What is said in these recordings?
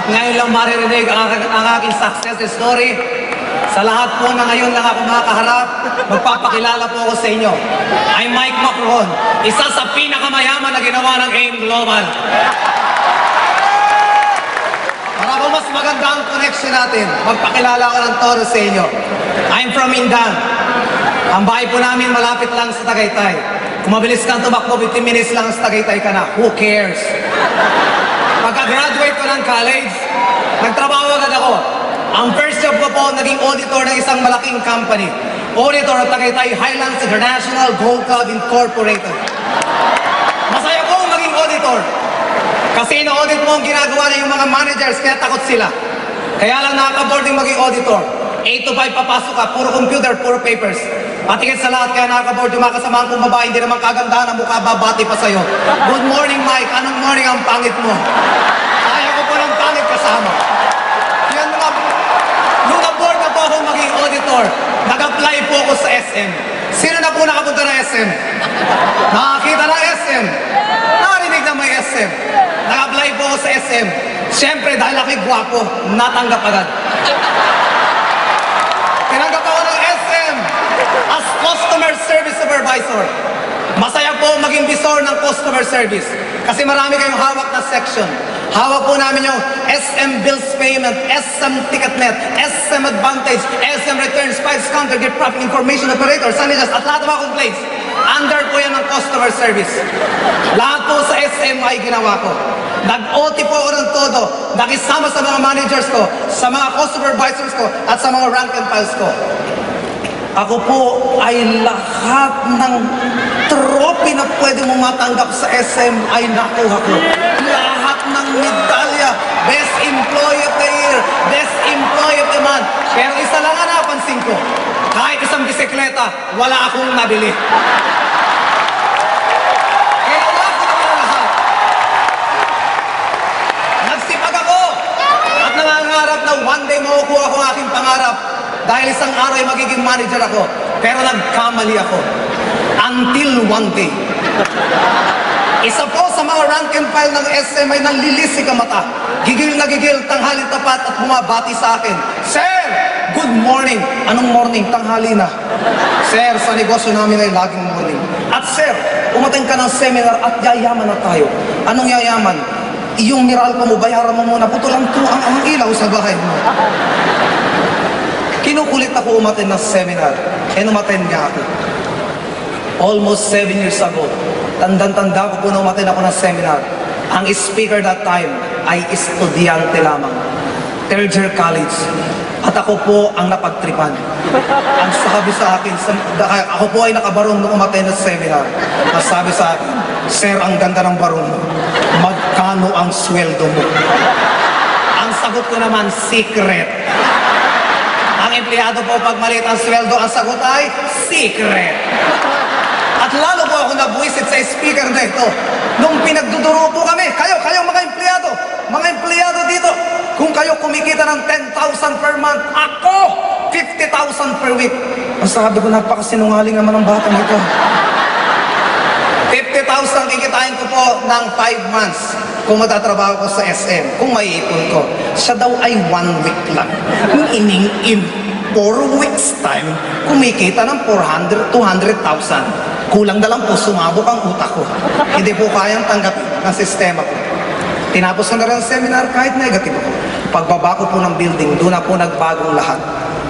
At ngayon lang maririnig ang aking success story. Sa lahat po na ngayon lang ako makakaharap, magpapakilala po ako sa inyo. I'm Mike Macron, isa sa pinakamayaman na ginawa ng AIM Global. Para po mas maganda ang connection natin, magpakilala ko ng todo sa inyo. I'm from Indan. Ang bahay po namin malapit lang sa Tagaytay. Kung mabilis kang tumakbo, 15 minutes lang sa Tagaytay ka na. Who cares? Pagka-graduate ko ng college, nagtrabaho agad ako. Ang first job ko po, naging auditor ng isang malaking company. Auditor ng Tagaytay Highlands International Gold Club Incorporated. Masaya po maging auditor. Kasi ina-audit mo ang ginagawa na yung mga managers, kaya takot sila. Kaya lang nakaka-boarding maging auditor. 8 to 5 papasok ka, puro computer, puro papers. Patikit sa lahat, kaya nakaka-board yung mga kasamahan kong babae, hindi naman kagandahan ang mukha, babati pa sa'yo. Good morning, Mike. Anong morning ang pangit mo? Ayaw ko po ng pangit kasama. Yan mga, nung na-board na po akong maging auditor, nag-apply po ako sa SM. Sino na po nakapunta ng SM? Nakakita ng SM. Narinig na may SM. Nag-apply po ako sa SM. Siyempre, dahil ako'y gwapo, natanggap agad. Tinanggap ako ng SM as Customer Service Supervisor. Masaya po maging visor ng customer service. Kasi marami kayong hawak na section. Hawak po namin yung SM Bills Payment, SM TicketNet, SM Advantage, SM Returns, Files Counter, Get Profit Information Operator, Sanitas, at lahat ng mga complaints. Under po yan ng customer service. Lahat po sa SM ay ginawa ko. Nag-OT po ako ng todo. Nakisama sa mga managers ko, sa mga customer advisors ko, at sa mga rank and files ko. Ako po ay lahat ng trophy na pwede mo matanggap sa SM ay nakuha ko. Lahat ng medalya, Best Employee of the Year, Best Employee of the Month. Pero isa lang ang napansin ko, kahit isang bisikleta, wala akong nabili. Kaya wala ko naman lahat. Nagsipag ako at nangangarap na one day makukuha ko ang aking pangarap. Dahil isang araw ay magiging manager ako. Pero nagkamali ako. Until one day. Isa po sa mga rank and file ng SM ay nanlilisik ang mata. Gigil na gigil, tanghaling tapat at bumabati sa akin. Sir! Good morning! Anong morning? Tanghali na. Sir, sa negosyo namin ay laging morning. At sir, umating ka ng seminar at yayaman na tayo. Anong yayaman? Yung Meralco mo, bayaran mo muna. Putulan ko ang ilaw sa bahay mo. Kinukulit ako umattend ng seminar. Umattend nga ako. Almost 7 years ago. Tandang-tanda ko po na umattend ako ng seminar. Ang speaker that time ay estudyante lamang. Third year college. At ako po ang napagtripan. Ang sabi sa akin, ako po ay nakabarong nung umattend ng seminar. Ang sabi sa akin, Sir, ang ganda ng barong mo. Magkano ang sweldo mo? Ang sagot ko naman, secret. Ang empleyado po, pag maliit ang sweldo, ang sagot ay secret. At lalo po ako nabuisit sa speaker na ito. Nung pinagduduro po kami, kayo mga empleyado dito, kung kayo kumikita ng 10,000 per month, ako, 50,000 per week. Ang sabi ko, napakasinungaling naman ang batang ito. 50,000 kikitain ko po ng 5 months kung matatrabaho ko sa SM, kung maiipon ko. Siya daw ay 1 week lang. In 4 weeks time, kumikita ng 400, 200,000. Kulang na lang po, sumabog ang utak ko. Hindi po kayang tanggapin ng sistema ko. Tinapos ko na rin ang seminar kahit negative ako. Pagbaba ko po ng building, doon na po nagbagong lahat.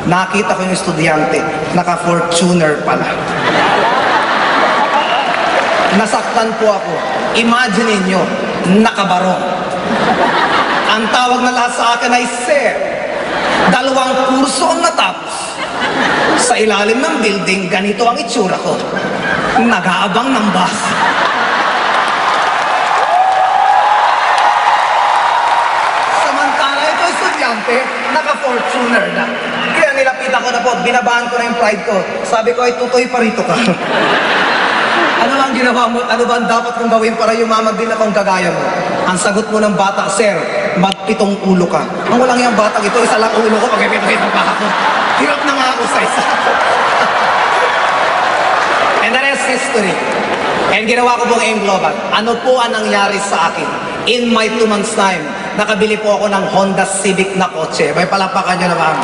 Nakita ko yung estudyante, naka-Fortuner pala. Nasaktan po ako. Imagine niyo, nakabarong. Ang tawag na lahat sa akin ay Sir. 2 kurso ang natapos. Sa ilalim ng building, ganito ang itsura ko. Nag-aabang ng bus. Samantala ito estudyante, naka-Fortuner na. Kaya nilapitan ko na po, binabahan ko na yung pride ko. Sabi ko ay tutoy pa rito ka. Ano ang ginawa mo? Ano ba ang dapat kong gawin para yumamag din akong kagaya mo? Ang sagot mo ng bata, Sir, magpitong ulo ka. Ang walang yung batang ito, isa lang ulo ko, pag-ipit-ipit pa ako. Hirap na nga ako sa isa. And the rest history. And ginawa ko pong AIM Global. Ano po ang nangyari sa akin? In my 2 months time, nakabili po ako ng Honda Civic na kotse. May palapakan nyo naman.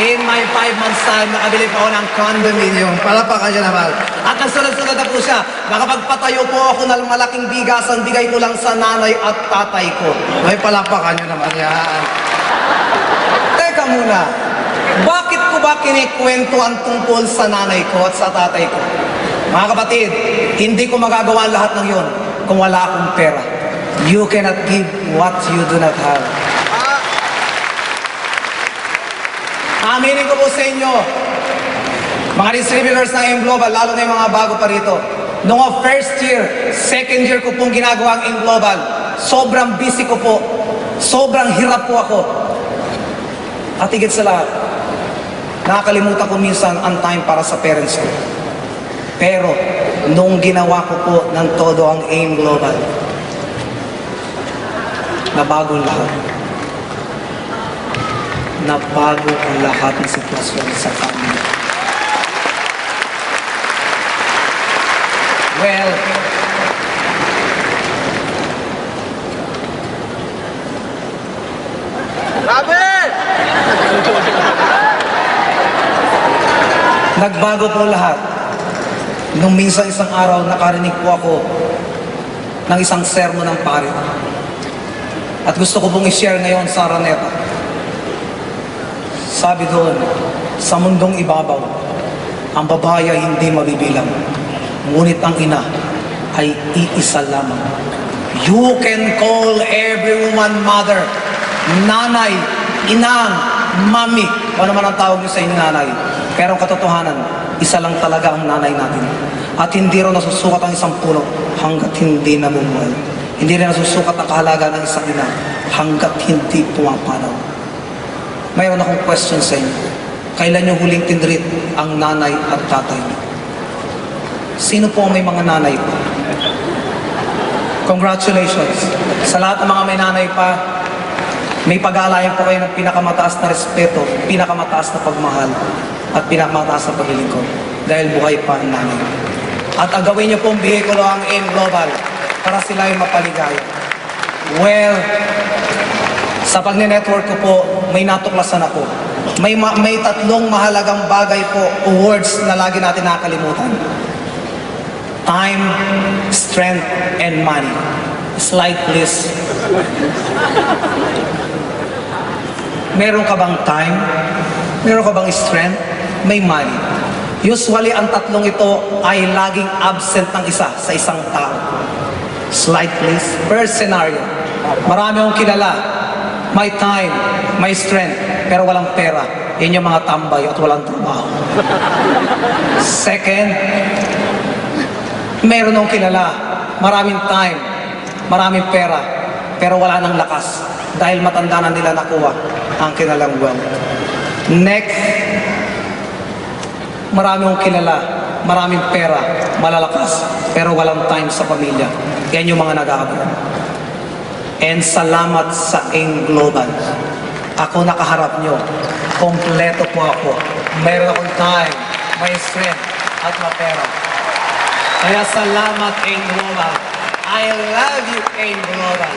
In my 5 months time, nakabili po ako ng condominium. Palapakan nyo naman. At ang sunod-sunod na po siya, nakapagpatayo po ako ng malaking bigasan, bigay ko lang sa nanay at tatay ko. May palapakan nyo naman yan. Teka muna, bakit ko ba kinikwento ang tungkol sa nanay ko at sa tatay ko? Mga kapatid, hindi ko magagawa lahat ng yon kung wala akong pera. You cannot give what you do not have. Aminin ko po sa inyo, mga distributors ng M Global, lalo na yung mga bago pa rito. Noong first year, second year ko pong ginagawa ang M Global, sobrang busy ko po, sobrang hirap po ako. At higit sa lahat, nakakalimutan ko minsan ang time para sa parents ko. Pero, nung ginawa ko po ng todo ang AIM Global, nabago lahat. Nabago ang lahat ng sitwasyon sa family. Well, nagbago po lahat. Nung minsan isang araw, nakarinig po ako ng isang sermon ng pare. At gusto ko pong i-share ngayon sa Araneta. Sabi doon, sa mundong ibabaw, ang babae ay hindi mabibilang. Ngunit ang ina ay iisa lamang. You can call every woman mother, nanay, inang, mami. Ano naman ang tawag niyo sa inyong nanay. Pero ang katotohanan, isa lang talaga ang nanay natin. At hindi rin nasusukat ang isang puno hanggat hindi namumuhay. Hindi rin nasusukat ang kahalaga ng isang ina hanggat hindi pumapanaw. Mayroon akong question sa inyo. Kailan niyo huling tinreat ang nanay at tatay niyo? Sino po ang may mga nanay pa? Congratulations. Sa lahat ng mga may nanay pa, may pag-aalayan po kayo ng pinakamataas na respeto, pinakamataas na pagmahal, at pinakamataas na paglilingkod. Dahil buhay pa ang nanay. At ang gawin niyo pong bihikulo ang AIM Global para sila ay mapaligaya. Well, sa pagne-network ko po, may natuklasan ako. May tatlong mahalagang bagay po o words na lagi natin nakakalimutan. Time, strength, and money. Slide please. Meron ka bang time? Meron ka bang strength? May money. Usually, ang tatlong ito ay laging absent ng isa sa isang tao. Slide please. First scenario. Marami akong kilala. May time, may strength, pero walang pera. Yan yung mga tambay at walang trabaho. Second, meron akong kilala. Maraming time, maraming pera, pero wala nang lakas. Dahil matanda na nila nakuha ang kinalang wealth. Next, marami akong kilala, maraming pera, malalakas, pero walang time sa pamilya. Yan yung mga nag-aabot. And salamat sa AIM Global. Ako nakaharap nyo. Kompleto po ako. Mayroon akong time, may strength, at mapera. Kaya salamat AIM Global. I love you AIM Global.